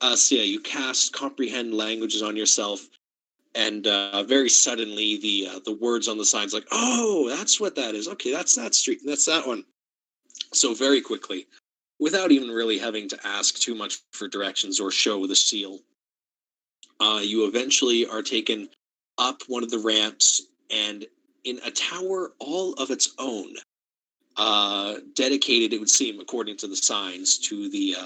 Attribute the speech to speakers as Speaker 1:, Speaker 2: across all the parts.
Speaker 1: So yeah, you cast Comprehend Languages on yourself, and very suddenly the words on the signs like, oh, that's what that is. Okay, that's that street. That's that one. So very quickly, without even really having to ask too much for directions or show the seal, you eventually are taken up one of the ramps and in a tower all of its own, dedicated, it would seem, according to the signs, to the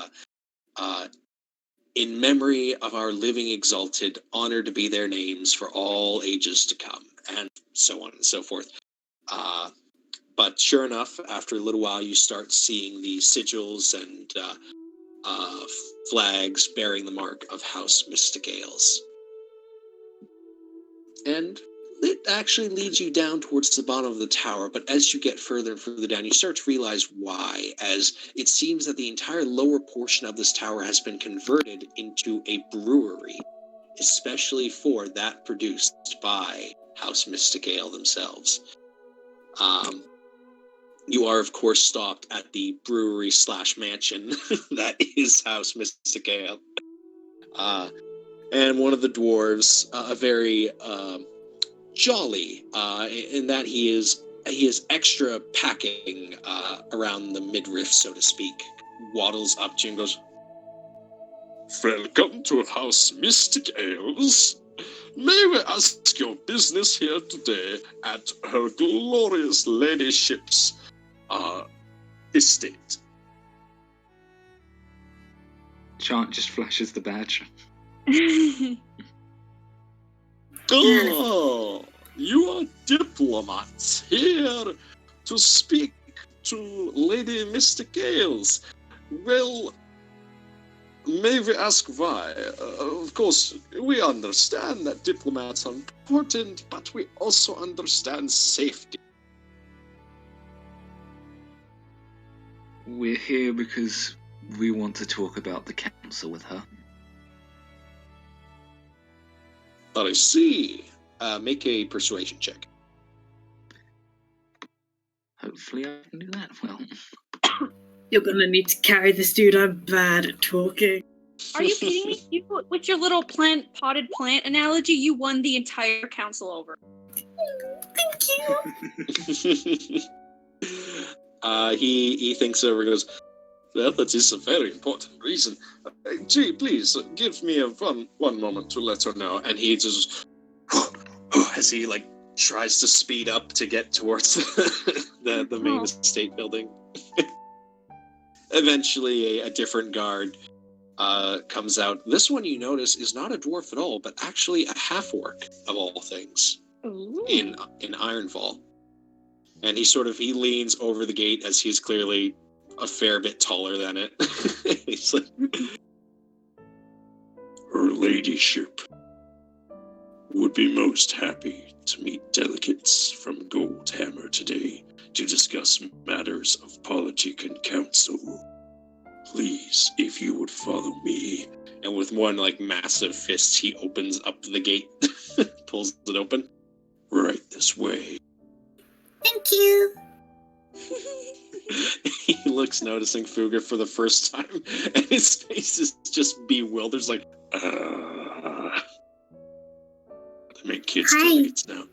Speaker 1: in memory of our living exalted, honored to be their names for all ages to come, and so on and so forth. But sure enough, after a little while, you start seeing the sigils and flags bearing the mark of House Mysticales. And it actually leads you down towards the bottom of the tower, but as you get further and further down, you start to realize why, as it seems that the entire lower portion of this tower has been converted into a brewery, especially for that produced by House Mysticale themselves. You are, of course, stopped at the brewery/mansion that is House Mysticale. And one of the dwarves, a very jolly, in that he is extra packing around the midriff, so to speak, waddles up to you and goes, "Welcome to House Mysticales. May we ask your business here today at her glorious ladyship's estate?"
Speaker 2: Chant just flashes the badge.
Speaker 1: Oh, you are diplomats here to speak to Lady Mysticales. Well, may we ask why? Of course, we understand that diplomats are important, but we also understand safety.
Speaker 2: We're here because we want to talk about the council with her.
Speaker 1: I see. Make a persuasion check.
Speaker 2: Hopefully I can do that well.
Speaker 3: You're gonna need to carry this dude. I'm bad at talking.
Speaker 4: Are you kidding me? You, with your little potted plant analogy, you won the entire council over.
Speaker 3: Thank you.
Speaker 1: He thinks over and goes, "Well, that is a very important reason. Gee, please, give me one moment to let her know." And he just, as he, tries to speed up to get towards the main estate building. Eventually, a different guard comes out. This one, you notice, is not a dwarf at all, but actually a half-orc, of all things, in Ironfall. And he leans over the gate, as he's clearly a fair bit taller than it. He's like, "Her ladyship would be most happy to meet delegates from Goldhammer today to discuss matters of politic and council. Please, if you would follow me." And with one, massive fist, he opens up the gate, pulls it open. "Right this way."
Speaker 3: Thank you.
Speaker 1: He looks noticing Fugue for the first time, and his face is just bewildered. Like, I make kids delegates now.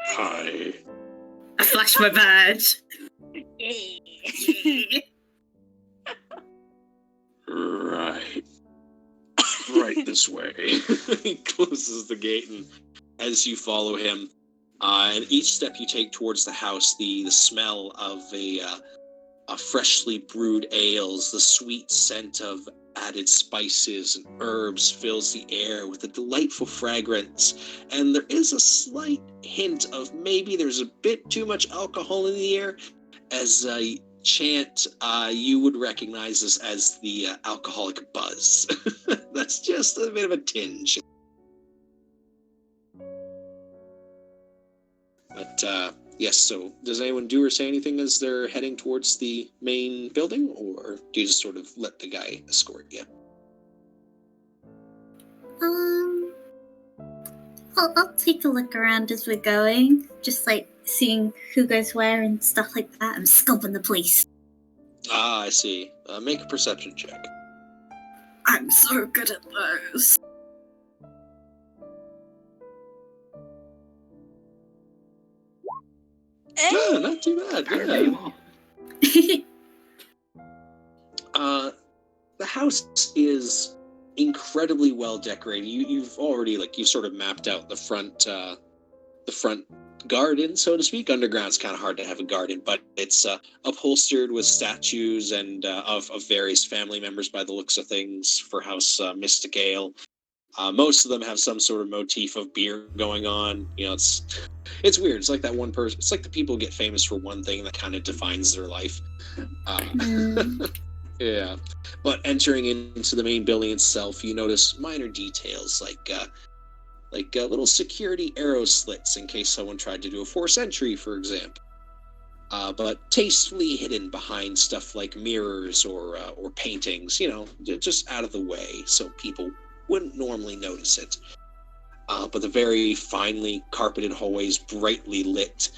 Speaker 1: Hi.
Speaker 3: I flash my badge.
Speaker 1: Right this way. He closes the gate, and as you follow him, and each step you take towards the house, the smell of a freshly brewed ales, the sweet scent of added spices and herbs fills the air with a delightful fragrance, and there is a slight hint of maybe there's a bit too much alcohol in the air, as Chant, you would recognize this as the alcoholic buzz. That's just a bit of a tinge. But, yes, so does anyone do or say anything as they're heading towards the main building, or do you just sort of let the guy escort you?
Speaker 3: I'll take a look around as we're going, just seeing who goes where and stuff like that. I'm scoping the place.
Speaker 1: Ah, I see. Make a perception check.
Speaker 3: I'm so good at those.
Speaker 1: Yeah, not too bad.
Speaker 2: Apparently you are.
Speaker 1: The house is incredibly well decorated. You've already you've sort of mapped out the front garden, so to speak. Underground's kind of hard to have a garden, but it's upholstered with statues and of various family members by the looks of things for House Mystic Ale. Most of them have some sort of motif of beer going on. You know, it's weird. It's like that one person. It's like the people who get famous for one thing that kind of defines their life. Yeah, but entering into the main building itself, you notice minor details like little security arrow slits in case someone tried to do a force entry, for example. But tastefully hidden behind stuff like mirrors or paintings, you know, just out of the way so people wouldn't normally notice it. But the very finely carpeted hallways, brightly lit.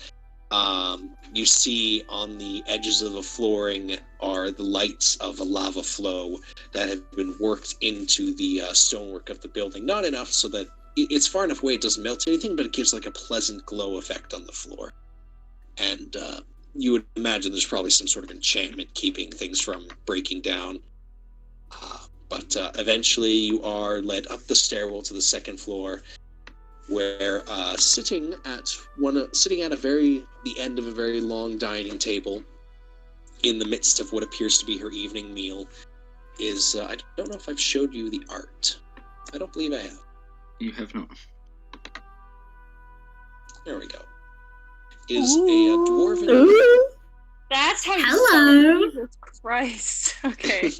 Speaker 1: You see on the edges of the flooring are the lights of a lava flow that have been worked into the stonework of the building. Not enough so that it's far enough away it doesn't melt anything, but it gives like a pleasant glow effect on the floor. And you would imagine there's probably some sort of enchantment keeping things from breaking down. But eventually you are led up the stairwell to the second floor, where sitting at the end of a very long dining table, in the midst of what appears to be her evening meal, is I don't know if I've showed you the art. I don't believe I have.
Speaker 2: You have not.
Speaker 1: There we go. Is a dwarven.
Speaker 4: Ooh. That's how you
Speaker 3: Hello.
Speaker 4: spell Jesus Christ. Okay.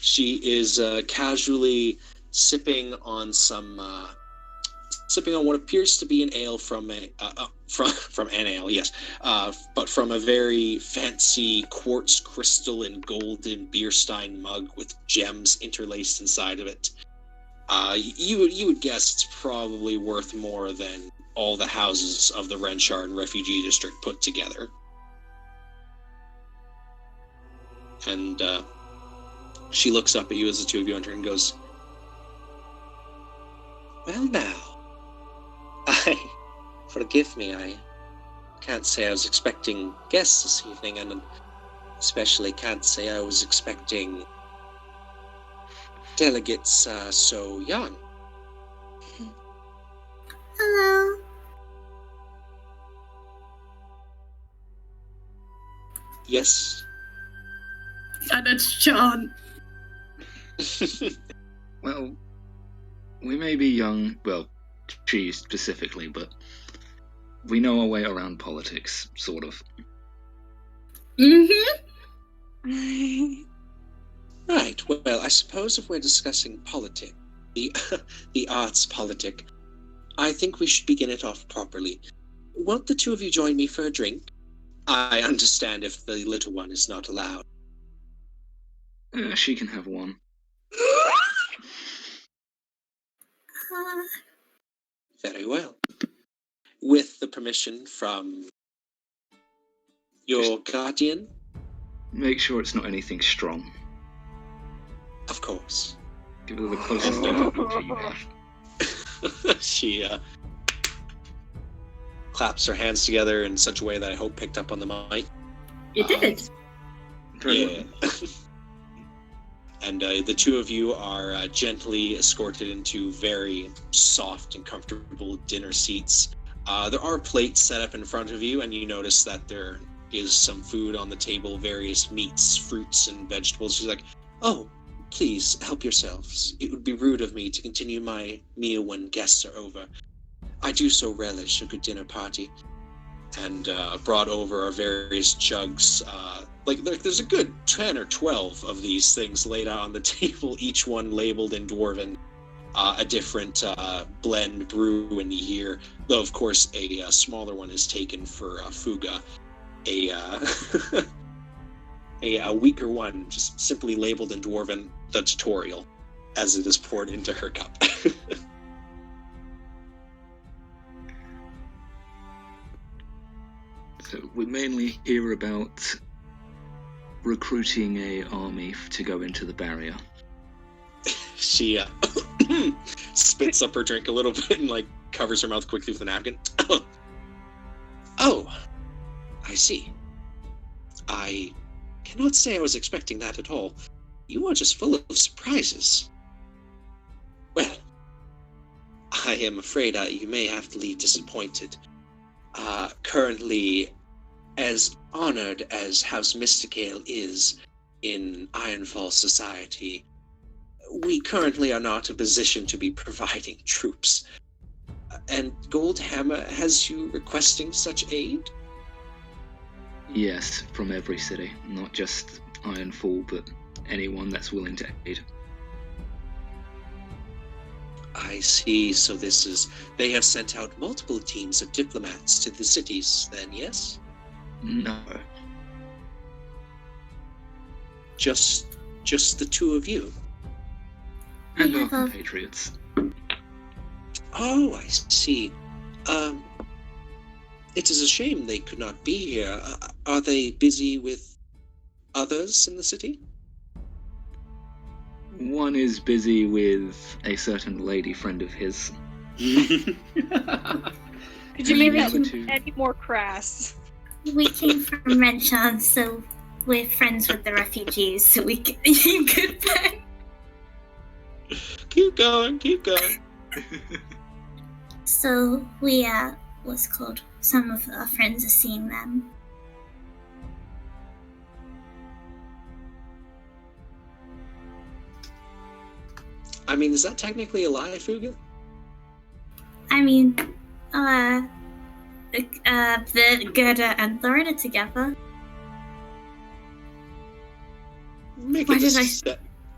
Speaker 1: She is casually sipping on what appears to be an ale from an ale, yes, but from a very fancy quartz crystal and golden beer stein mug with gems interlaced inside of it. You would guess it's probably worth more than all the houses of the Renshard refugee district put together. And she looks up at you as the two of you enter and goes, "Well now, forgive me, I can't say I was expecting guests this evening, and especially can't say I was expecting delegates so young."
Speaker 3: Hello.
Speaker 1: Yes.
Speaker 3: And it's John.
Speaker 2: Well, we may be young, well, she specifically, but we know our way around politics, sort of.
Speaker 3: Mm-hmm.
Speaker 1: Right, well, I suppose if we're discussing politics, the arts politic, I think we should begin it off properly. Won't the two of you join me for a drink? I understand if the little one is not allowed.
Speaker 2: She can have one.
Speaker 1: Very well. With the permission from your guardian?
Speaker 2: Make sure it's not anything strong.
Speaker 1: Of course.
Speaker 2: Give her the closest thing you have.
Speaker 1: She claps her hands together in such a way that I hope picked up on the mic.
Speaker 3: You did.
Speaker 2: Very well.
Speaker 1: And the two of you are gently escorted into very soft and comfortable dinner seats. There are plates set up in front of you, and you notice that there is some food on the table, various meats, fruits, and vegetables. She's like, "Oh, please help yourselves. It would be rude of me to continue my meal when guests are over. I do so relish a good dinner party." And brought over are various jugs. There's a good 10 or 12 of these things laid out on the table, each one labeled in Dwarven, a different blend, brew, and year. Though, of course, a smaller one is taken for Fugue. A weaker one, just simply labeled in Dwarven, the tutorial, as it is poured into her cup.
Speaker 2: So we mainly hear about recruiting a army to go into the barrier.
Speaker 1: She spits up her drink a little bit and like covers her mouth quickly with a napkin. Oh, I see. I cannot say I was expecting that at all. You are just full of surprises. Well, I am afraid you may have to leave disappointed. Currently, as honored as House Mysticale is in Ironfall society, we currently are not in a position to be providing troops. And Goldhammer has you requesting such aid?
Speaker 2: Yes, from every city, not just Ironfall, but anyone that's willing to aid.
Speaker 1: I see, so they have sent out multiple teams of diplomats to the cities, then, yes?
Speaker 2: No.
Speaker 1: Just the two of you?
Speaker 2: And our compatriots.
Speaker 1: Oh, I see. It is a shame they could not be here. Are they busy with others in the city?
Speaker 2: One is busy with a certain lady friend of his.
Speaker 4: Could you make that
Speaker 2: two.
Speaker 4: any more crass?
Speaker 3: We came from Renchan, so we're friends with the refugees, so we can be good friends.
Speaker 1: Keep going.
Speaker 3: So we what's called? Some of our friends are seeing them.
Speaker 1: I mean, is that technically a lie, Fugue?
Speaker 3: I mean, the Gerda and Thorin are together.
Speaker 1: Make
Speaker 3: Why
Speaker 1: a
Speaker 3: did I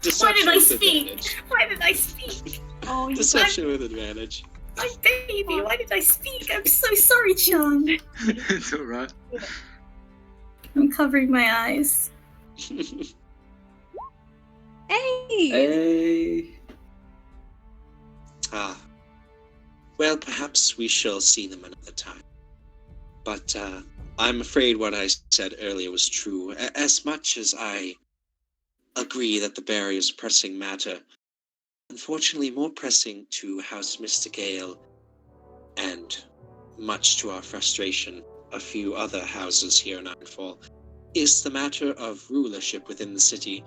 Speaker 1: deception with
Speaker 3: speak?
Speaker 1: advantage.
Speaker 3: Why did I speak?
Speaker 4: Oh, you
Speaker 1: Deception with advantage.
Speaker 3: My baby, why did I speak? I'm so sorry, John.
Speaker 2: It's alright.
Speaker 3: I'm covering my eyes.
Speaker 4: Hey!
Speaker 1: Well, perhaps we shall see them another time. But I'm afraid what I said earlier was true. As much as I agree that the barrier is a pressing matter, unfortunately more pressing to House Mysticale, and much to our frustration, a few other houses here in Ironfall, is the matter of rulership within the city.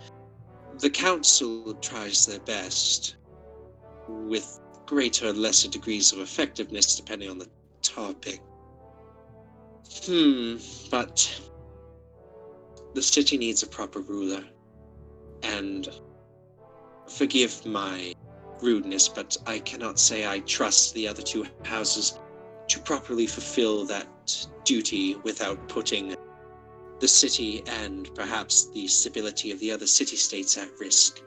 Speaker 1: The council tries their best, with greater or lesser degrees of effectiveness depending on the topic. But the city needs a proper ruler, and forgive my rudeness, but I cannot say I trust the other two houses to properly fulfill that duty without putting the city and perhaps the stability of the other city-states at risk.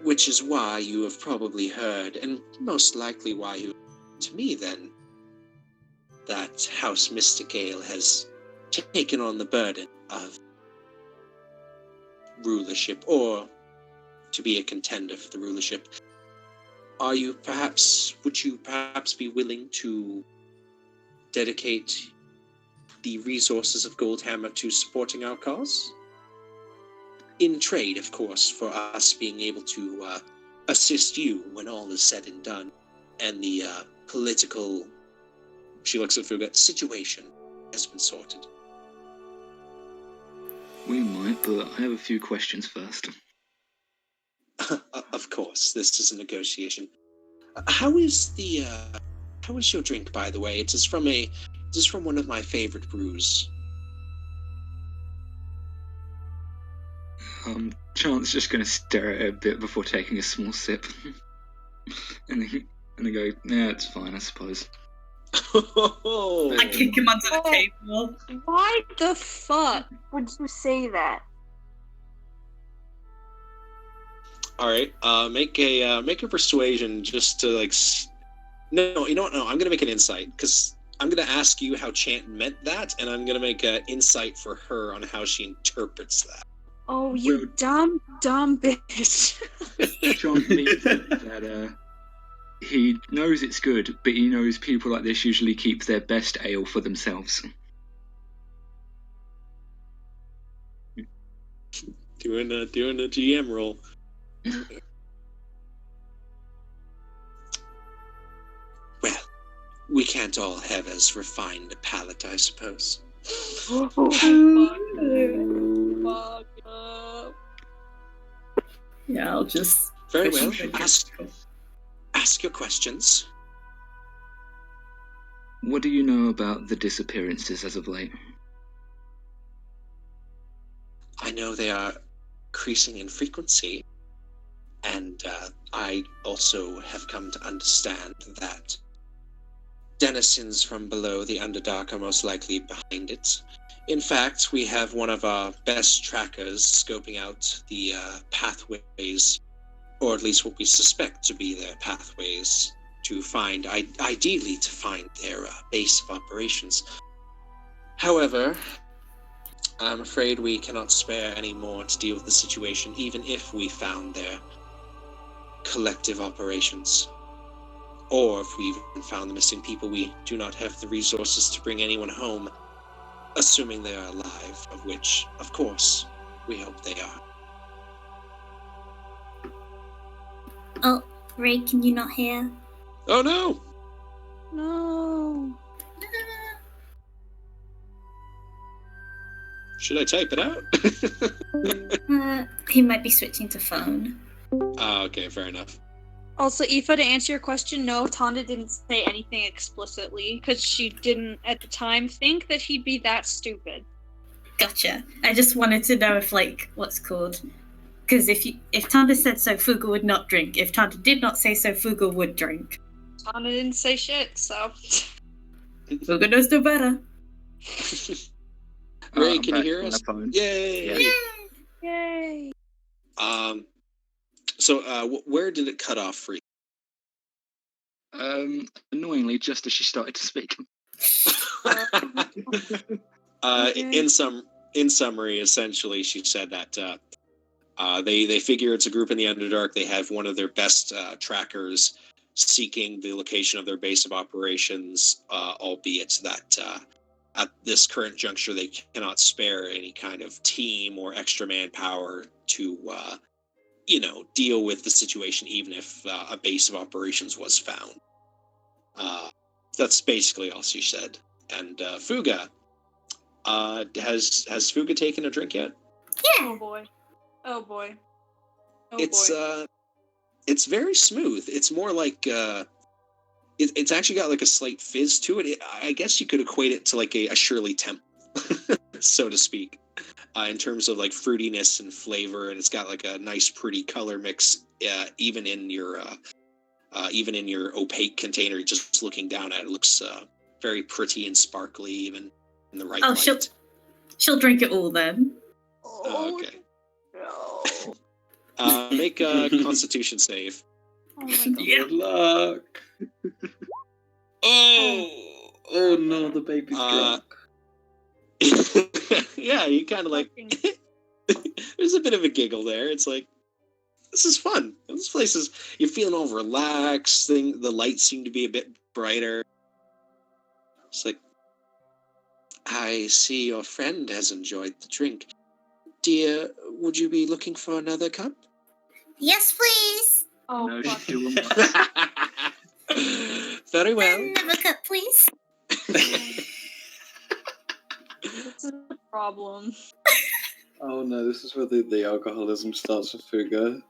Speaker 1: Which is why you have probably heard, and most likely why you to me then, that House Mysticale has taken on the burden of rulership, or to be a contender for the rulership. Would you perhaps be willing to dedicate the resources of Goldhammer to supporting our cause? In trade, of course, for us being able to assist you when all is said and done, and the political, she looks at Fugue, situation has been sorted.
Speaker 2: We might, but I have a few questions first.
Speaker 1: Of course, this is a negotiation. How is your drink, by the way? It is from one of my favorite brews.
Speaker 2: Chant's just going to stare at it a bit before taking a small sip. and then go, yeah, it's fine, I suppose.
Speaker 3: I kick him under the table.
Speaker 4: Why the fuck would you say that?
Speaker 1: All right, make a persuasion just to like. No, you know what? No, I'm gonna make an insight because I'm gonna ask you how Chant meant that, and I'm gonna make an insight for her on how she interprets that.
Speaker 4: Oh, you dumb bitch.
Speaker 2: Chant means that he knows it's good, but he knows people like this usually keep their best ale for themselves.
Speaker 1: Doing a GM roll. can't all have as refined a palate, I suppose.
Speaker 4: Fuck up.
Speaker 5: Yeah, I'll just.
Speaker 1: Very
Speaker 5: push
Speaker 1: well.
Speaker 5: him.
Speaker 1: Ask your questions.
Speaker 2: What do you know about the disappearances as of late?
Speaker 1: I know they are increasing in frequency, and I also have come to understand that denizens from below the Underdark are most likely behind it. In fact, we have one of our best trackers scoping out the pathways, or at least what we suspect to be their pathways, to find, ideally to find their base of operations. However, I'm afraid we cannot spare any more to deal with the situation, even if we found their collective operations. Or if we even found the missing people, we do not have the resources to bring anyone home, assuming they are alive, of which, of course, we hope they are.
Speaker 3: Oh, Ray, can you not hear?
Speaker 1: Oh no!
Speaker 4: No.
Speaker 1: Should I type it out?
Speaker 3: He might be switching to phone.
Speaker 1: Okay, fair enough.
Speaker 4: Also, Aoife, to answer your question, no, Tonda didn't say anything explicitly, because she didn't, at the time, think that he'd be that stupid.
Speaker 3: Gotcha. I just wanted to know if, like, what's called. Because if Tonda said so, Fugue would not drink. If Tonda did not say so, Fugue would drink.
Speaker 4: Tonda didn't say shit, so...
Speaker 3: Fugue knows no better.
Speaker 1: Ray, can you hear us?
Speaker 2: Yay!
Speaker 1: Yay!
Speaker 4: Yay!
Speaker 1: So, where did it cut off for you?
Speaker 2: Annoyingly, just as she started to speak.
Speaker 4: Okay.
Speaker 1: In summary, essentially, she said that they figure it's a group in the Underdark. They have one of their best trackers seeking the location of their base of operations, albeit that at this current juncture they cannot spare any kind of team or extra manpower to deal with the situation, even if a base of operations was found. That's basically all she said. And Fuga, has Fuga taken a drink yet?
Speaker 4: Oh boy. Oh boy. Oh
Speaker 1: It's
Speaker 4: boy.
Speaker 1: it's very smooth. It's more like it's actually got like a slight fizz to it. I guess you could equate it to like a Shirley Temple, so to speak, in terms of like fruitiness and flavor, and it's got like a nice, pretty color mix, even in your opaque container. Just looking down at it, looks very pretty and sparkly, even in the right
Speaker 3: Oh,
Speaker 1: light.
Speaker 3: she'll drink it all then.
Speaker 1: Okay.
Speaker 4: No.
Speaker 1: Make a Constitution save.
Speaker 4: Oh my god.
Speaker 3: Yeah.
Speaker 5: Good luck. Oh no, the baby's drunk.
Speaker 1: Yeah, you kind of like. There's a bit of a giggle there. It's like, this is fun. This place is. You're feeling all relaxed. The lights seem to be a bit brighter. It's like, I see your friend has enjoyed the drink. Dear, would you be looking for another cup?
Speaker 3: Yes, please.
Speaker 4: Oh,
Speaker 2: No,
Speaker 4: fuck.
Speaker 2: she will.
Speaker 1: Very well.
Speaker 3: Another cup, please.
Speaker 4: This is a problem.
Speaker 5: Oh no, this is where the alcoholism starts with Fuga.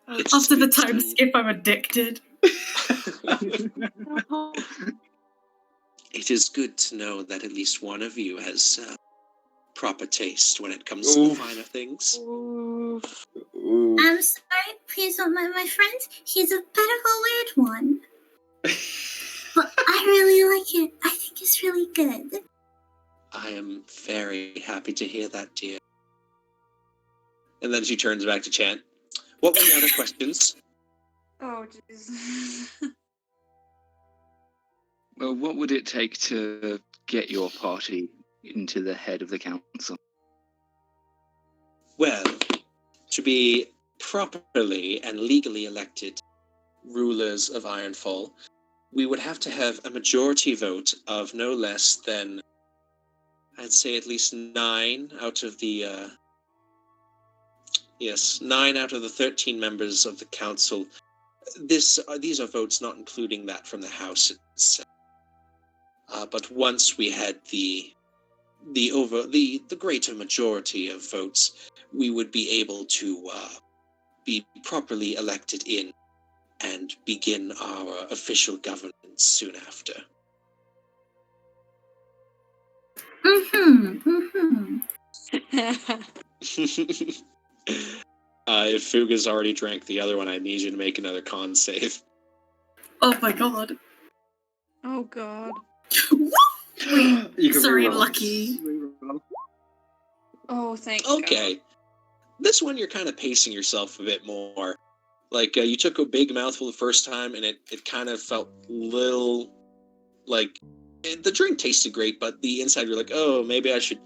Speaker 1: It's
Speaker 3: After the
Speaker 1: good
Speaker 3: time
Speaker 1: to-
Speaker 3: skip, I'm addicted.
Speaker 4: No.
Speaker 1: It is good to know that at least one of you has proper taste when it comes to the
Speaker 5: Oof.
Speaker 1: finer things.
Speaker 4: Oof.
Speaker 5: Ooh.
Speaker 3: I'm sorry, please don't mind my friend. He's a bit of a weird one. But I really like it. I think it's really good.
Speaker 1: I am very happy to hear that, dear. And then she turns back to Chant. What were the other questions?
Speaker 4: Oh, jeez.
Speaker 2: Well, what would it take to get your party into the head of the council?
Speaker 1: Well, to be properly and legally elected rulers of Ironfall, we would have to have a majority vote of no less than, I'd say, at least 9 out of the 9 out of the 13 members of the council. These are votes not including that from the House itself. But once we had the greater majority of votes, we would be able to be properly elected in and begin our official governance soon after. If Fuga's already drank the other one, I need you to make another con save.
Speaker 3: Oh my god.
Speaker 4: Oh god.
Speaker 5: You can
Speaker 3: Sorry,
Speaker 5: reroll.
Speaker 3: Lucky.
Speaker 5: Reroll.
Speaker 4: Oh, thank
Speaker 1: Okay.
Speaker 4: God.
Speaker 1: This one you're kind of pacing yourself a bit more. Like, you took a big mouthful the first time, and it kind of felt little, like, the drink tasted great, but the inside you're like, oh, maybe I should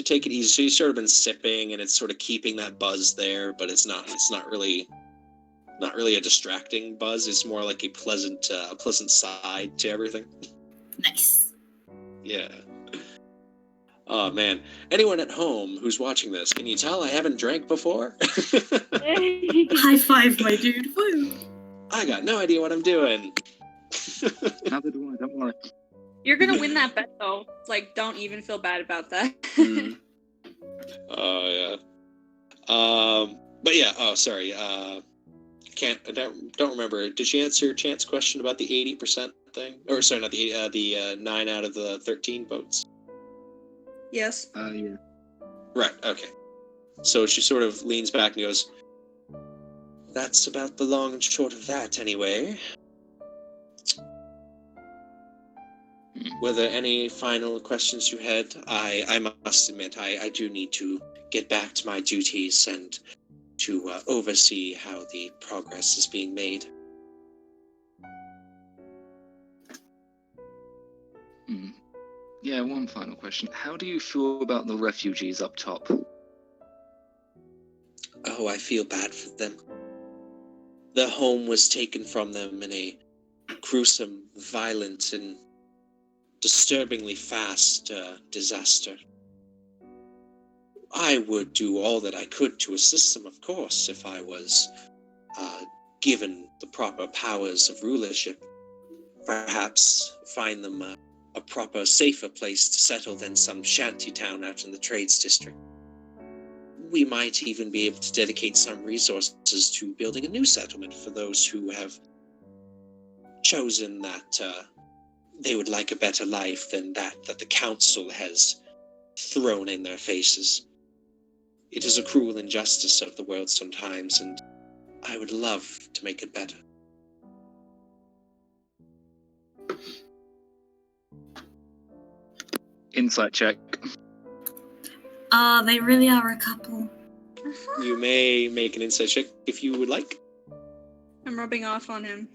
Speaker 1: take it easy. So you've sort of been sipping, and it's sort of keeping that buzz there, but it's not really a distracting buzz. It's more like a pleasant side to everything.
Speaker 3: Nice.
Speaker 1: Yeah. Oh, man. Anyone at home who's watching this, can you tell I haven't drank before?
Speaker 3: High five, my dude. Woo.
Speaker 1: I got no idea what I'm doing.
Speaker 2: Neither do I, don't worry.
Speaker 4: You're gonna win that bet, though. Like, don't even feel bad about that.
Speaker 1: Oh, yeah. But yeah, oh, sorry. I don't remember. Did she answer Chant's question about the 80% thing? Or, sorry, not the 9 out of the 13 votes?
Speaker 4: Yes.
Speaker 2: Yeah.
Speaker 1: Right, okay. So she sort of leans back and goes, that's about the long and short of that, anyway. Were there any final questions you had? I must admit, I do need to get back to my duties and to oversee how the progress is being made.
Speaker 2: Yeah, one final question. How do you feel about the refugees up top?
Speaker 1: Oh, I feel bad for them. Their home was taken from them in a gruesome, violent, and disturbingly fast disaster. I would do all that I could to assist them, of course, if I was given the proper powers of rulership. Perhaps find them a proper, safer place to settle than some shanty town out in the trades district. We might even be able to dedicate some resources to building a new settlement for those who have chosen that they would like a better life than that the council has thrown in their faces. It is a cruel injustice of the world sometimes, and I would love to make it better.
Speaker 2: Insight check.
Speaker 3: They really are a couple.
Speaker 1: You may make an insight check if you would like.
Speaker 4: I'm rubbing off on him.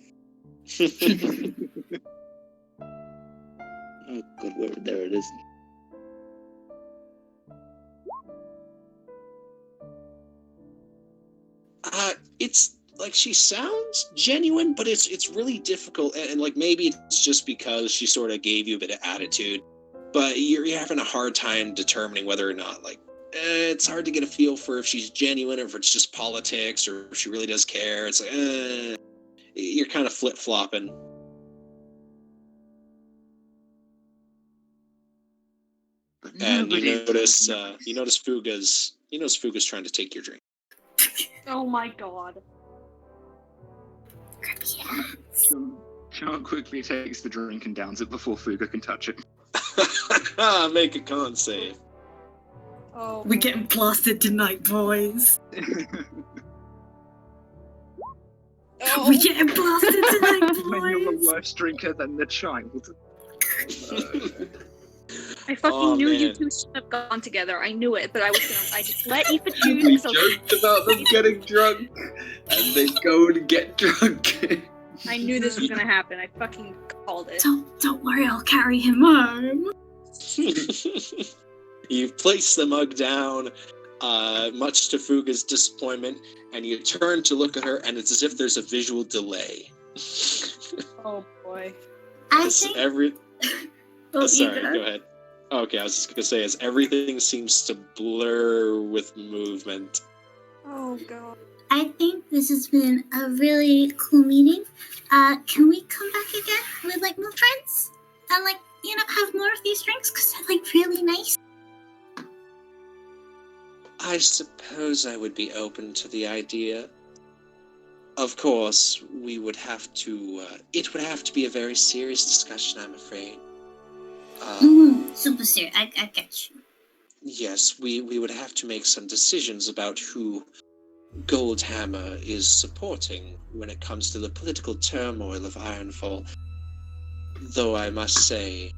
Speaker 2: Oh, good word. There it is.
Speaker 1: It's like she sounds genuine, but it's really difficult, and like maybe it's just because she sort of gave you a bit of attitude, but you're having a hard time determining whether or not, like, it's hard to get a feel for if she's genuine or if it's just politics or if she really does care. It's like, you're kind of flip-flopping. And you notice Fuga's trying to take your drink.
Speaker 4: Oh my god.
Speaker 2: Sean quickly takes the drink and downs it before Fuga can touch it.
Speaker 1: Make a con save.
Speaker 4: Oh.
Speaker 3: We're getting blasted tonight, boys.
Speaker 4: Oh.
Speaker 3: We're getting blasted tonight,
Speaker 2: When you're a
Speaker 3: boys.
Speaker 2: worse drinker than the child.
Speaker 4: I fucking knew you two should have gone together. I knew it, but I just let Aoife choose.
Speaker 5: We
Speaker 4: So
Speaker 5: joked about them getting drunk, and they go to get drunk.
Speaker 4: I knew this was gonna happen. I fucking called it.
Speaker 3: Don't worry, I'll carry him home.
Speaker 1: You place the mug down, much to Fuga's disappointment, and you turn to look at her, and it's as if there's a visual delay.
Speaker 4: Oh boy.
Speaker 3: I
Speaker 1: As
Speaker 3: think...
Speaker 1: sorry, go ahead. Okay, I was just going to say, as everything seems to blur with movement.
Speaker 4: Oh god.
Speaker 6: I think this has been a really cool meeting. Can we come back again with, like, more friends? and have more of these drinks because they're really nice.
Speaker 1: I suppose I would be open to the idea. Of course, we would have to, it would have to be a very serious discussion, I'm afraid.
Speaker 6: Super serious. I get you.
Speaker 1: Yes, we would have to make some decisions about who Goldhammer is supporting when it comes to the political turmoil of Ironfall. Though I must say,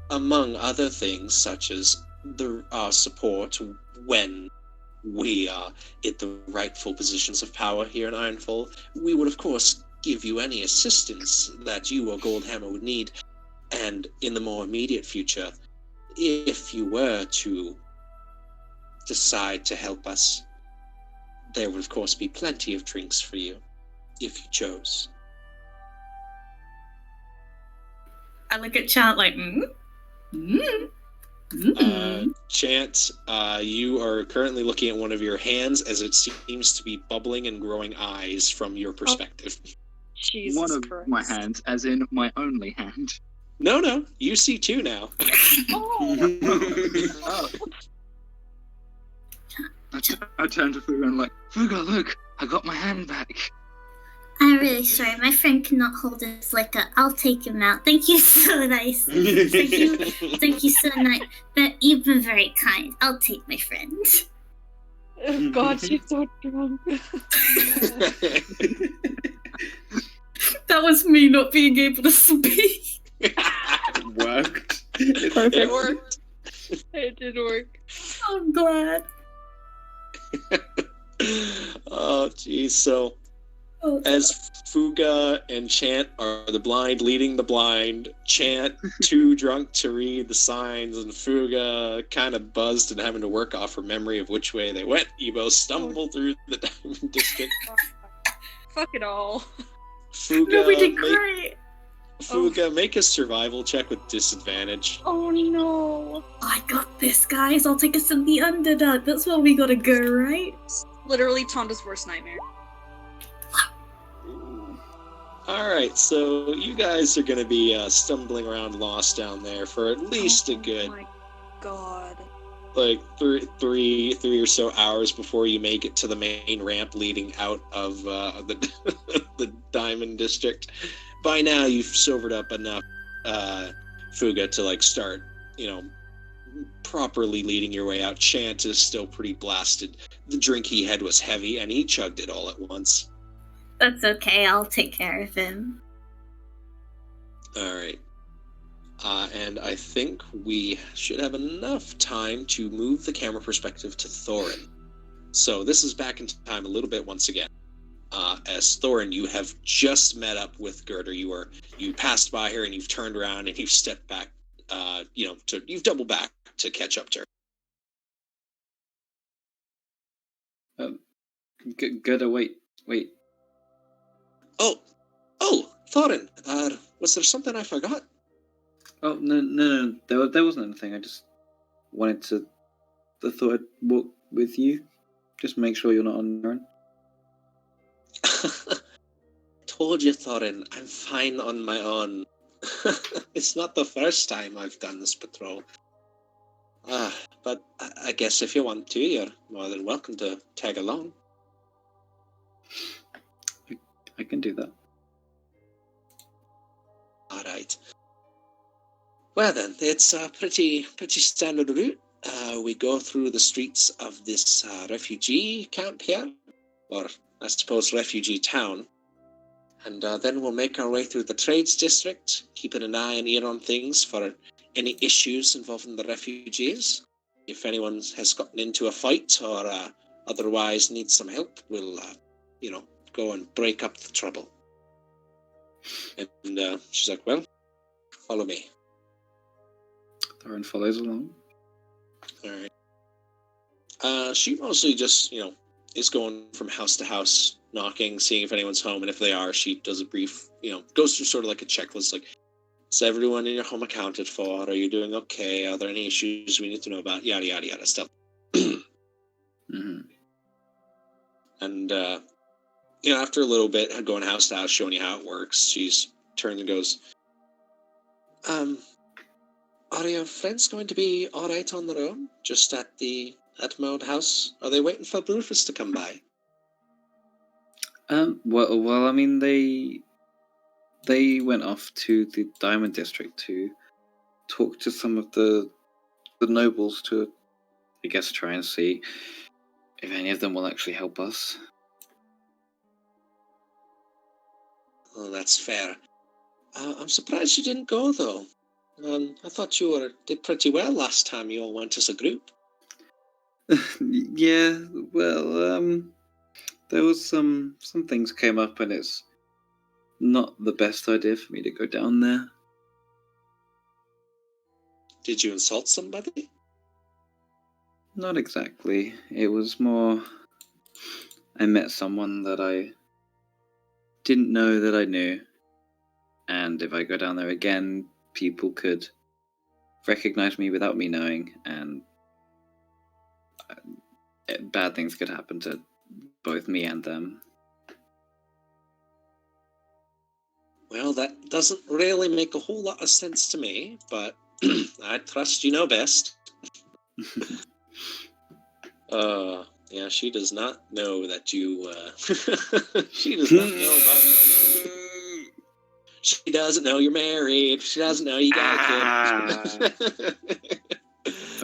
Speaker 1: among other things, such as our support when we are in the rightful positions of power here in Ironfall, we would of course give you any assistance that you or Goldhammer would need, and in the more immediate future, if you were to decide to help us, there would of course be plenty of drinks for you, if you chose.
Speaker 3: I look at Chant
Speaker 1: Chant, you are currently looking at one of your hands as it seems to be bubbling and growing eyes from your perspective.
Speaker 4: Jesus
Speaker 2: One of
Speaker 4: Christ.
Speaker 2: my hands, as in my only hand.
Speaker 1: No, you see two now.
Speaker 2: Oh. I turn to Fuga and Fuga, look, I got my hand back.
Speaker 6: I'm really sorry. My friend cannot hold his liquor. I'll take him out. Thank you so nice. Thank you so nice. But you've been very kind. I'll take my friend.
Speaker 4: Oh God, she's so drunk.
Speaker 3: That was me not being able to speak.
Speaker 5: Worked.
Speaker 4: Perfect.
Speaker 1: It worked.
Speaker 4: It did work.
Speaker 3: I'm glad.
Speaker 1: Oh, geez. So, as Fuga and Chant are the blind leading the blind, Chant too drunk to read the signs, and Fuga kind of buzzed and having to work off her memory of which way they went, you both stumble through the Diamond District.
Speaker 4: Fuck it all.
Speaker 1: Fuga,
Speaker 3: No, we did great.
Speaker 1: Fuga, make a survival check with disadvantage.
Speaker 4: Oh no.
Speaker 3: I got this, guys. I'll take us to the underdog. That's where we gotta go, right?
Speaker 4: Literally Tonda's worst nightmare.
Speaker 1: Alright, so you guys are going to be stumbling around lost down there for at least a good,
Speaker 4: Oh my God.
Speaker 1: three or so hours before you make it to the main ramp leading out of the the Diamond District. By now, you've sobered up enough, Fuga, to start, properly leading your way out. Chant is still pretty blasted. The drink he had was heavy, and he chugged it all at once.
Speaker 6: That's okay. I'll take care of him.
Speaker 1: Alright. And I think we should have enough time to move the camera perspective to Thorin. So this is back in time a little bit once again. As Thorin, you have just met up with Gerder. You passed by her and you've turned around and you've stepped back, you've doubled back to catch up to her.
Speaker 5: Gerder, wait.
Speaker 1: Oh, Thorin, was there something I forgot?
Speaker 5: Oh, no, there wasn't anything. I just wanted to... I thought I'd walk with you. Just make sure you're not on your own.
Speaker 1: Told you, Thorin, I'm fine on my own. It's not the first time I've done this patrol. But I guess if you want to, you're more than welcome to tag along.
Speaker 5: I can do that.
Speaker 1: Alright. Well then, it's a pretty standard route. We go through the streets of this refugee camp here, or I suppose refugee town, and then we'll make our way through the trades district, keeping an eye and ear on things for any issues involving the refugees. If anyone has gotten into a fight or otherwise needs some help, we'll, go and break up the trouble. And she's like, well, follow me.
Speaker 5: Thorin follows along.
Speaker 1: Alright. She mostly just, is going from house to house, knocking, seeing if anyone's home, and if they are, she does a brief, goes through sort of like a checklist, is everyone in your home accounted for? Are you doing okay? Are there any issues we need to know about? Yada, yada, yada stuff.
Speaker 5: Mm-hmm.
Speaker 1: And, after a little bit, going house to house, showing you how it works, she's turned and goes, Are your friends going to be all right on their own, just at the Edmond house? Are they waiting for Rufus to come by?
Speaker 5: Well, I mean, they went off to the Diamond District to talk to some of the nobles to, I guess, try and see if any of them will actually help us.
Speaker 1: Oh, that's fair. I'm surprised you didn't go, though. I thought you did pretty well last time you all went as a group.
Speaker 5: Yeah, well, there was some things came up, and it's not the best idea for me to go down there.
Speaker 1: Did you insult somebody?
Speaker 5: Not exactly. It was more, I met someone that I didn't know that I knew, and if I go down there again, people could recognize me without me knowing, and bad things could happen to both me and them.
Speaker 1: Well, that doesn't really make a whole lot of sense to me, but I trust you know best. Yeah, she does not know that you, she does not know about you. She doesn't know you're married. She doesn't know you got a kid.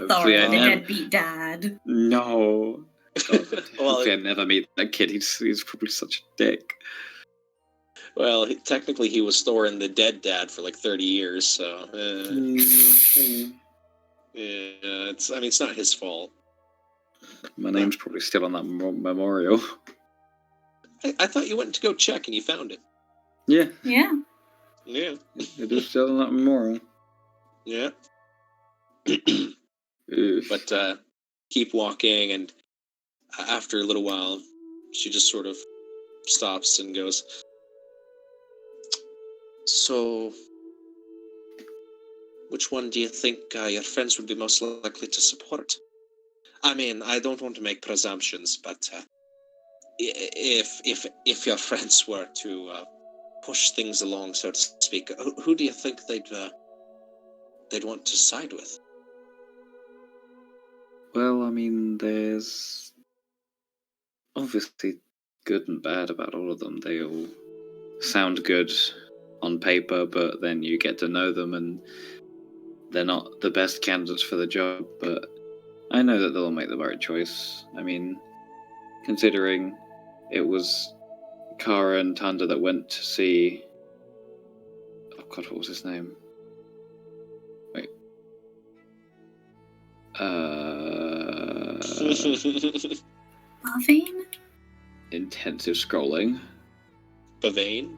Speaker 3: Sorry, the deadbeat dad.
Speaker 5: No.
Speaker 1: Well,
Speaker 5: Hopefully I never meet that kid. He's probably such a dick.
Speaker 1: Well, technically he was Thor and the Dead Dad for like 30 years, so... Yeah, it's not his fault.
Speaker 5: My name's probably still on that memorial.
Speaker 1: I thought you went to go check and you found it.
Speaker 5: Yeah.
Speaker 3: Yeah.
Speaker 1: Yeah.
Speaker 5: It is still on that memorial.
Speaker 1: Yeah. But keep walking, and after a little while, she just sort of stops and goes, so, which one do you think your friends would be most likely to support? I mean, I don't want to make presumptions, but if your friends were to push things along, so to speak, who do you think they'd want to side with?
Speaker 5: Well, I mean, there's obviously good and bad about all of them. They all sound good on paper, but then you get to know them and they're not the best candidates for the job, but I know that they'll make the right choice. I mean, considering it was Kara and Tanda that went to see... Oh god, what was his name? Wait.
Speaker 3: Bavane?
Speaker 5: Intensive scrolling.
Speaker 1: Bavane?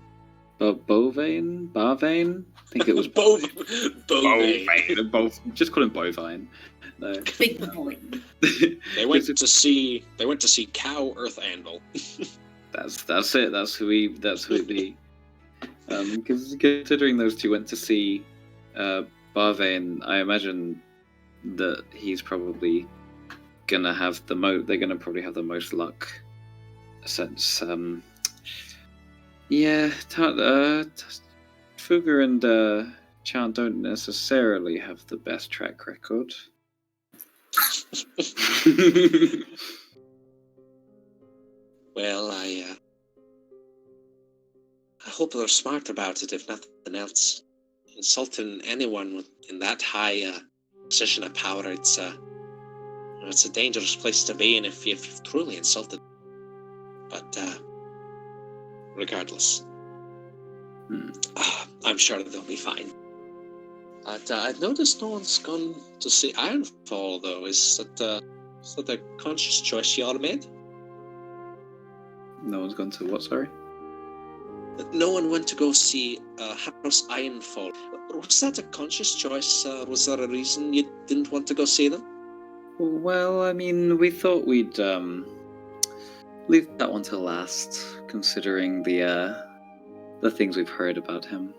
Speaker 5: Bovane? Bavane? I think it was
Speaker 1: Bovane.
Speaker 5: Both. Just call him Bovine. No.
Speaker 3: Big boy.
Speaker 1: They went to see Cow Earth Anvil.
Speaker 5: That's it. That's who it'd be. Because considering those two went to see Bavane, I imagine that he's probably gonna have they're gonna probably have the most luck, since Fugue and Chan don't necessarily have the best track record.
Speaker 1: Well, I hope they're smart about it, if nothing else. Insulting anyone in that high position of power, it's a dangerous place to be in if you've truly insulted. But regardless, I'm sure they'll be fine. But I've noticed no one's gone to see Ironfall, though. Is that a conscious choice you all made?
Speaker 5: No one's gone to what, sorry?
Speaker 1: No one went to go see House Ironfall. Was that a conscious choice? Was there a reason you didn't want to go see them?
Speaker 5: Well, I mean, we thought we'd leave that one till last, considering the things we've heard about him.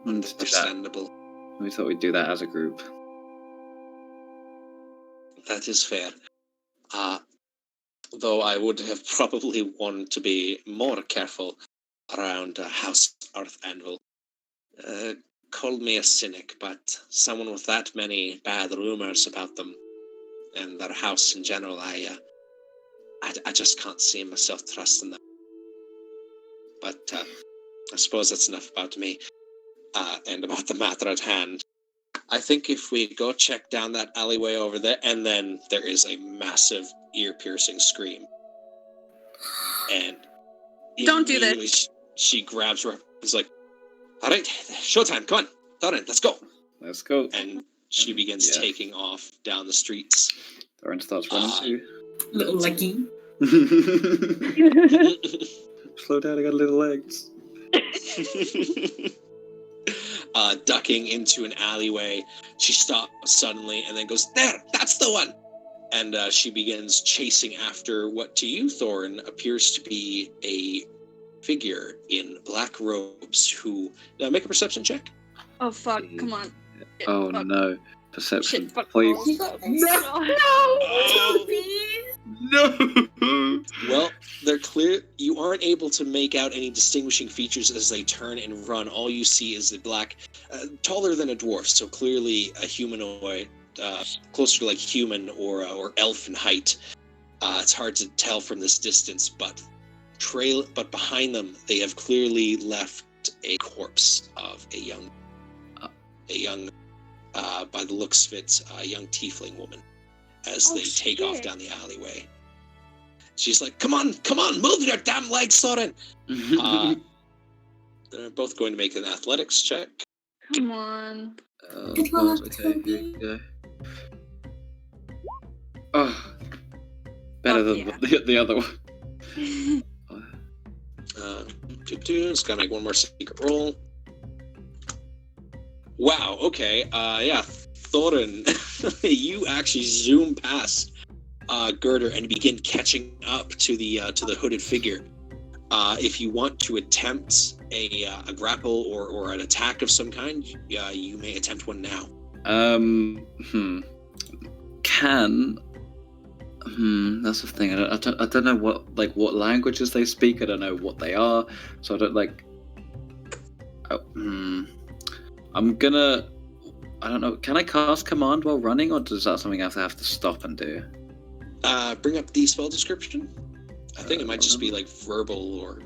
Speaker 1: Understandable.
Speaker 5: We thought we'd do that as a group.
Speaker 1: That is fair. Though I would have probably wanted to be more careful around House Earth Anvil. Call me a cynic, but someone with that many bad rumors about them and their house in general, I just can't see myself trusting them. But I suppose that's enough about me and about the matter at hand. I think if we go check down that alleyway over there, and then there is a massive ear-piercing scream. And
Speaker 4: Don't do
Speaker 1: immediately she grabs her and is like, all right, showtime, come on. Thorin, let's go.
Speaker 5: Let's go.
Speaker 1: And she begins taking off down the streets.
Speaker 5: Thorin starts running too.
Speaker 3: Little leggy.
Speaker 5: Slow down, I got little legs.
Speaker 1: Ducking into an alleyway, she stops suddenly and then goes, there, that's the one! And she begins chasing after what to you, Thorin, appears to be a figure in black robes who... make a perception check.
Speaker 4: Oh fuck, come on.
Speaker 5: Oh
Speaker 4: fuck.
Speaker 5: No. Perception,
Speaker 4: Shit, fuck.
Speaker 5: please.
Speaker 1: No! Well, they're clear. You aren't able to make out any distinguishing features as they turn and run. All you see is the black, taller than a dwarf, so clearly a humanoid, closer to like human or elf in height. It's hard to tell from this distance, but behind them, they have clearly left a corpse of a young, by the looks of it, a young tiefling woman, as they take off down the alleyway. She's like, come on, move your damn legs, Thorin! They're both going to make an athletics check.
Speaker 4: Come on.
Speaker 6: Good luck,
Speaker 5: Okay, here you go. Oh, better than the other one.
Speaker 1: Just gotta make one more secret roll. Wow, okay, Thorin, you actually zoom past Girder and begin catching up to the hooded figure. If you want to attempt a grapple or an attack of some kind, you may attempt one now.
Speaker 5: That's the thing. I don't know what languages they speak. I don't know what they are. So I don't like. I'm gonna. I don't know. Can I cast command while running, or is that something I have to stop and do?
Speaker 1: Bring up the spell description. I think it might just be like verbal or.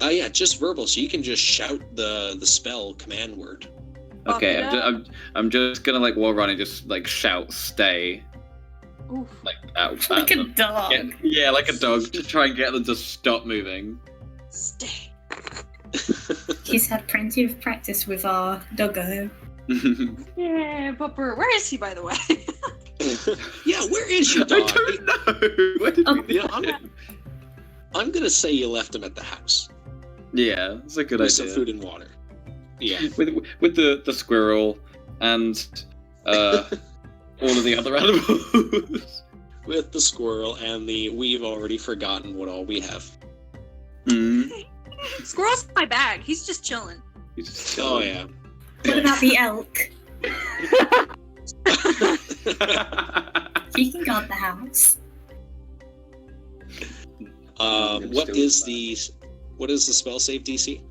Speaker 1: Yeah, just verbal. So you can just shout the spell command word.
Speaker 5: Okay, I'm just gonna while running, just shout stay.
Speaker 4: Oof.
Speaker 3: Like a dog.
Speaker 5: Yeah, like a dog to try and get them to stop moving.
Speaker 4: Stay.
Speaker 3: He's had plenty of practice with our doggo.
Speaker 4: Yeah, Bumper. Where is he, by the way?
Speaker 1: Yeah, where is your dog?
Speaker 5: I don't know. Where did we leave him?
Speaker 1: I'm gonna say you left him at the house.
Speaker 5: Yeah, it's a good
Speaker 1: with
Speaker 5: idea.
Speaker 1: Some food and water. Yeah.
Speaker 5: With the squirrel and all of the other animals.
Speaker 1: With the squirrel and we've already forgotten what all we have.
Speaker 4: Squirrel's in my bag. He's just chilling.
Speaker 1: Oh yeah.
Speaker 3: What about the elk? He can guard the house.
Speaker 1: What is the spell save DC?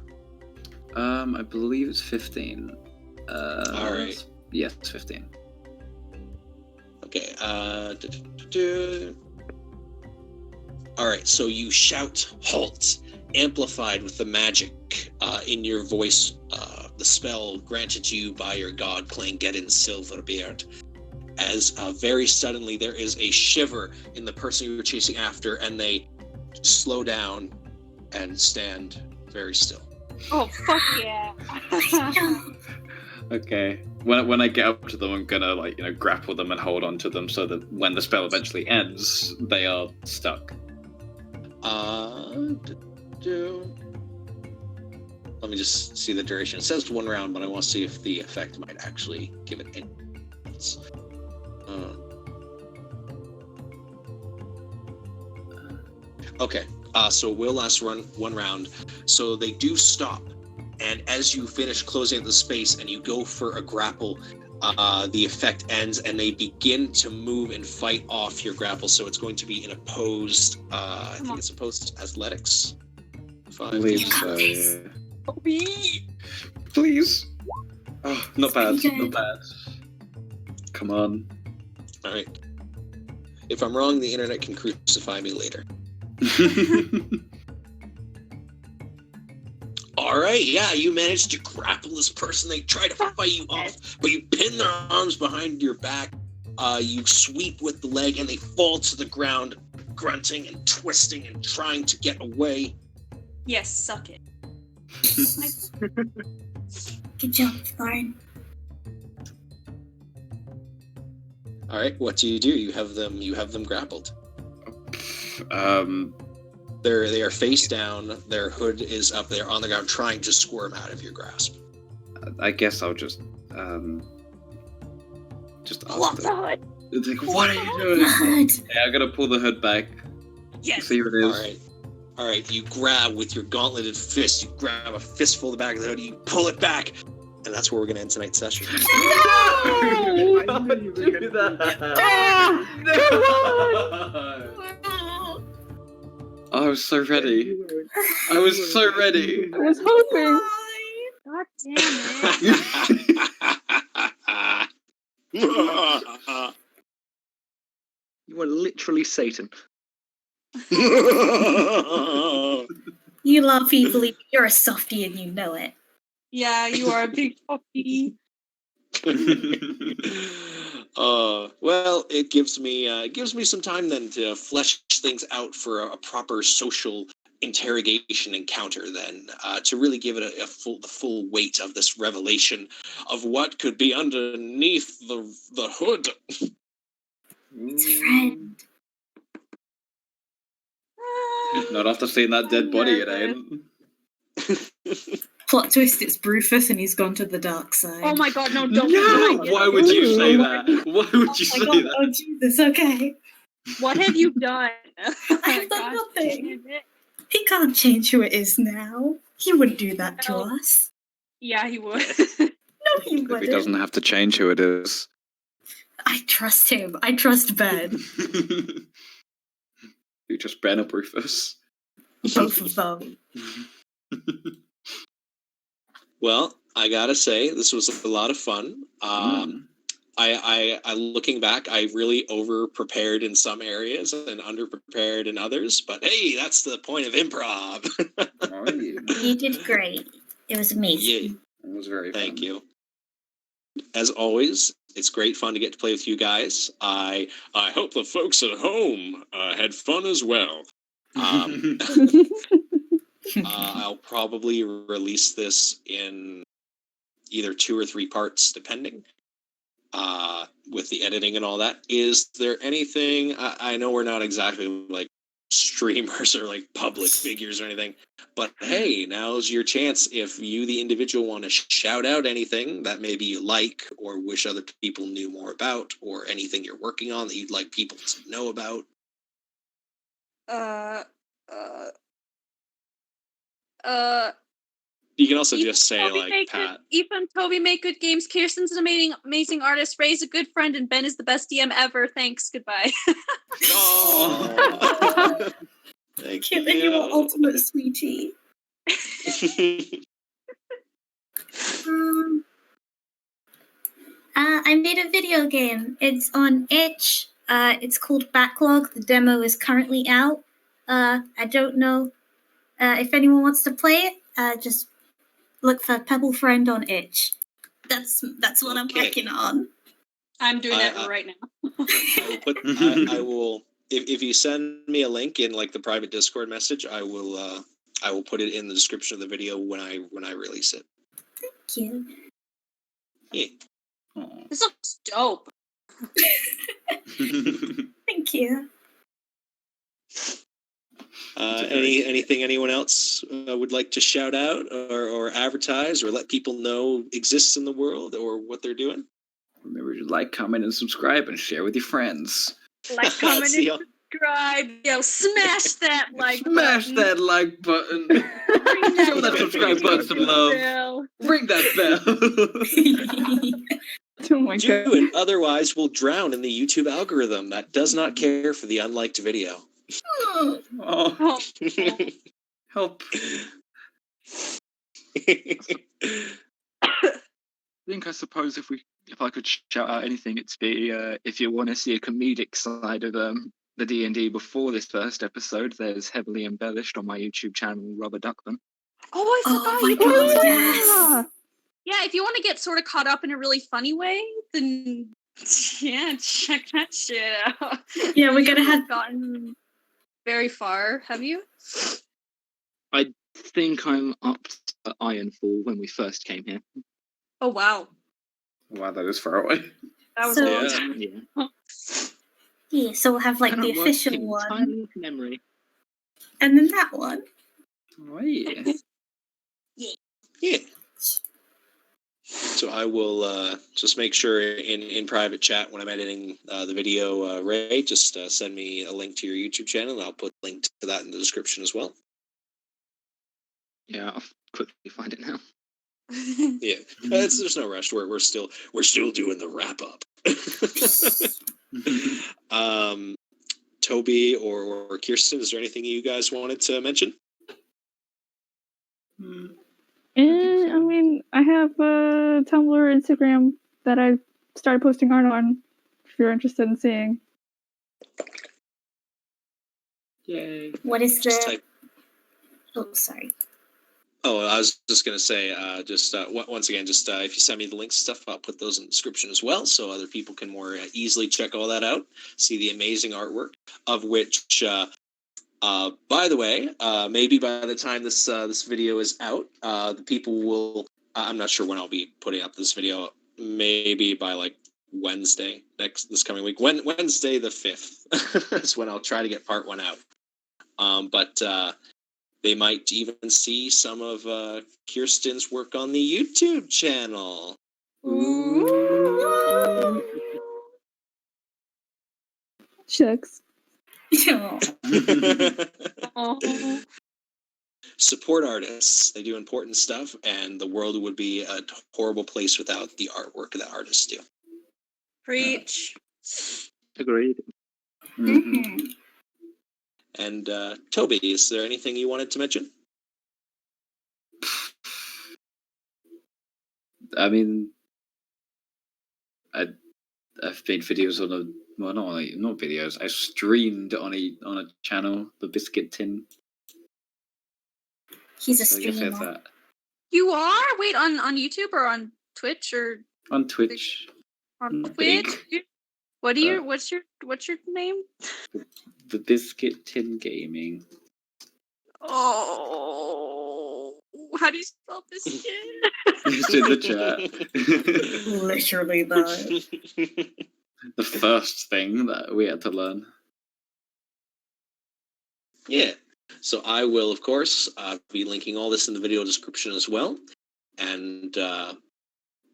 Speaker 5: I believe it's 15.
Speaker 1: All right.
Speaker 5: Yes, it's 15.
Speaker 1: Okay. All right. So you shout "halt," amplified with the magic in your voice. The spell granted to you by your god, Clangeddon Silverbeard. As very suddenly there is a shiver in the person you were chasing after, and they slow down and stand very still.
Speaker 4: Oh fuck yeah!
Speaker 5: Okay. When I get up to them, I'm gonna grapple them and hold on to them so that when the spell eventually ends, they are stuck.
Speaker 1: Let me just see the duration. It says 1 round, but I want to see if the effect might actually give it any. Okay. So we'll last one round. So they do stop, and as you finish closing out the space and you go for a grapple, the effect ends, and they begin to move and fight off your grapple. So it's going to be an opposed. I think it's opposed athletics. 5.
Speaker 5: I believe so. Yeah.
Speaker 4: Toby!
Speaker 5: Please. Oh, not bad. Not bad. Come on.
Speaker 1: All right. If I'm wrong, the internet can crucify me later. All right, yeah, you managed to grapple this person. They try to fight you off, but you pin their arms behind your back. You sweep with the leg, and they fall to the ground, grunting and twisting and trying to get away.
Speaker 4: Yes, suck it.
Speaker 6: Good job, Lauren.
Speaker 1: All right, what do? You have them grappled. They are face down. Their hood is up. They're on the ground, trying to squirm out of your grasp.
Speaker 5: I guess I'll just ask
Speaker 4: Pull
Speaker 5: them.
Speaker 4: the hood.
Speaker 5: It's like, what are you doing? Yeah, I'm gonna pull the hood back.
Speaker 4: Yes.
Speaker 5: See what it is.
Speaker 1: All right. You grab with your gauntleted fist. You grab a fistful of the back of the hood. You pull it back, and that's where we're gonna end tonight's session.
Speaker 5: No! Don't do that. I was so ready. I was so ready.
Speaker 4: I was hoping. God damn it.
Speaker 2: You are literally Satan.
Speaker 3: You love people, but you're a softie and you know it.
Speaker 4: Yeah, you are a big puppy.
Speaker 1: Well, it gives me some time then to flesh things out for a proper social interrogation encounter. Then to really give it the full weight of this revelation of what could be underneath the hood.
Speaker 6: It's a friend.
Speaker 5: Not after seeing that dead body, it ain't.
Speaker 3: Plot twist, it's Rufus and he's gone to the dark side.
Speaker 4: Oh my god, no, don't.
Speaker 5: No! Why would you say that? Why would you say that?
Speaker 3: Oh Jesus, okay.
Speaker 4: What have you done?
Speaker 3: I've done nothing. He can't change who it is now. He wouldn't do that to us.
Speaker 4: Yeah, he would.
Speaker 3: No, he
Speaker 5: If
Speaker 3: wouldn't.
Speaker 5: he doesn't have to change who it is.
Speaker 3: I trust him. I trust Ben.
Speaker 5: You just Ben up Rufus.
Speaker 3: Both of them.
Speaker 1: Well, I gotta say, this was a lot of fun. I looking back, I really over prepared in some areas and under prepared in others. But hey, that's the point of improv.
Speaker 5: Oh, yeah.
Speaker 6: You did great. It was amazing.
Speaker 1: Yeah,
Speaker 5: It was very fun.
Speaker 1: thank you. As always, it's great fun to get to play with you guys. I hope the folks at home had fun as well. I'll probably release this in either 2 or 3 parts, depending, with the editing and all that. Is there anything, I know we're not exactly like streamers or like public figures or anything, but hey, now's your chance. If you, the individual, want to shout out anything that maybe you like or wish other people knew more about, or anything you're working on that you'd like people to know about. You can also just say, like, Pat.
Speaker 4: Ethan, Toby make good games. Kirsten's an amazing artist. Ray's a good friend, and Ben is the best DM ever. Thanks. Goodbye.
Speaker 1: Oh. Thank you.
Speaker 3: And you are ultimate sweetie.
Speaker 6: I made a video game. It's on itch. It's called Backlog. The demo is currently out. I don't know if anyone wants to play it. Just look for Pebble Friend on itch. That's what I'm working on.
Speaker 4: I'm doing it right now.
Speaker 1: I will if you send me a link in like the private Discord message, I will put it in the description of the video when I release it.
Speaker 6: Thank you.
Speaker 1: Yeah.
Speaker 4: This looks dope.
Speaker 6: Thank you.
Speaker 1: Anything anyone else would like to shout out or advertise or let people know exists in the world or what they're doing?
Speaker 5: Remember to like, comment, and subscribe, and share with your friends.
Speaker 4: Like, comment, and subscribe. Yo, smash that like button.
Speaker 5: Smash that like button. Show that subscribe button some love. Ring that bell.
Speaker 4: Oh my
Speaker 1: Do
Speaker 4: god.
Speaker 1: it, otherwise we'll drown in the YouTube algorithm that does not care for the unliked video.
Speaker 5: Oh. Help.
Speaker 2: I suppose if I could shout out anything, it'd be if you want to see a comedic side of the D&D before this first episode, there's heavily embellished on my YouTube channel, Rubber Duckman.
Speaker 4: Oh, I forgot.
Speaker 6: Oh my
Speaker 4: you
Speaker 6: god,
Speaker 4: did.
Speaker 6: yes.
Speaker 4: Yeah, if you want to get sort of caught up in a really funny way, then yeah, check that shit out.
Speaker 6: Yeah, we're gonna have
Speaker 4: gotten very far. Have you?
Speaker 2: I think I'm up to Ironfall when we first came here.
Speaker 4: Oh wow,
Speaker 5: Wow, that is far away.
Speaker 4: that was
Speaker 6: So-
Speaker 4: a long
Speaker 1: Yeah.
Speaker 4: time.
Speaker 2: Yeah.
Speaker 6: yeah, so we'll have like the
Speaker 2: Cannot work
Speaker 6: official
Speaker 2: in
Speaker 6: one,
Speaker 2: time memory.
Speaker 6: and then that one.
Speaker 5: Oh, yeah.
Speaker 1: Yeah. So I will just make sure in private chat when I'm editing the video, Ray, just send me a link to your YouTube channel, and I'll put a link to that in the description as well.
Speaker 2: Yeah, I'll quickly find it now.
Speaker 1: Yeah, there's no rush. We're still doing the wrap up. Toby or Kirsten, is there anything you guys wanted to mention?
Speaker 7: I mean, I have a Tumblr, Instagram that I started posting art on. If you're interested in seeing.
Speaker 2: Yay.
Speaker 6: What is
Speaker 1: Just
Speaker 6: the?
Speaker 1: type.
Speaker 6: Oh, sorry.
Speaker 1: Oh, I was just gonna say, once again, if you send me the links and stuff, I'll put those in the description as well, so other people can more easily check all that out, see the amazing artwork, of which, by the way, maybe by the time this video is out, the people will. I'm not sure when I'll be putting up this video. Maybe by like Wednesday this coming week. Wednesday the 5th is when I'll try to get part 1 out. But they might even see some of Kirsten's work on the YouTube channel.
Speaker 7: Shucks.
Speaker 4: Oh.
Speaker 1: Support artists. They do important stuff, and the world would be a horrible place without the artwork that artists do.
Speaker 4: Preach.
Speaker 2: Agreed.
Speaker 6: Mm-hmm.
Speaker 1: And Toby, is there anything you wanted to mention?
Speaker 5: I mean, I've made videos on a not videos. I streamed on a channel, the Biscuit Tin.
Speaker 6: He's a
Speaker 5: So I guess
Speaker 6: streamer.
Speaker 5: that's that.
Speaker 4: You are? Wait, on YouTube or on Twitch or
Speaker 5: On Twitch.
Speaker 4: on
Speaker 5: Big.
Speaker 4: Twitch? What do you? What's your name?
Speaker 5: The Biscuit Tin Gaming.
Speaker 4: Oh, how do you spell biscuit?
Speaker 5: It's in the chat.
Speaker 6: Literally, though.
Speaker 5: The first thing that we had to learn.
Speaker 1: Yeah. So I will, of course, be linking all this in the video description as well. And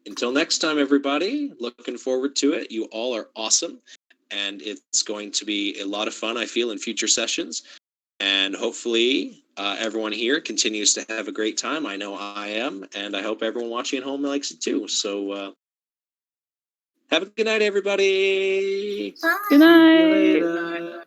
Speaker 1: until next time, everybody, looking forward to it. You all are awesome. And it's going to be a lot of fun, I feel, in future sessions. And hopefully everyone here continues to have a great time. I know I am. And I hope everyone watching at home likes it too. So have a good night, everybody.
Speaker 6: Bye.
Speaker 7: Good night.
Speaker 5: Later.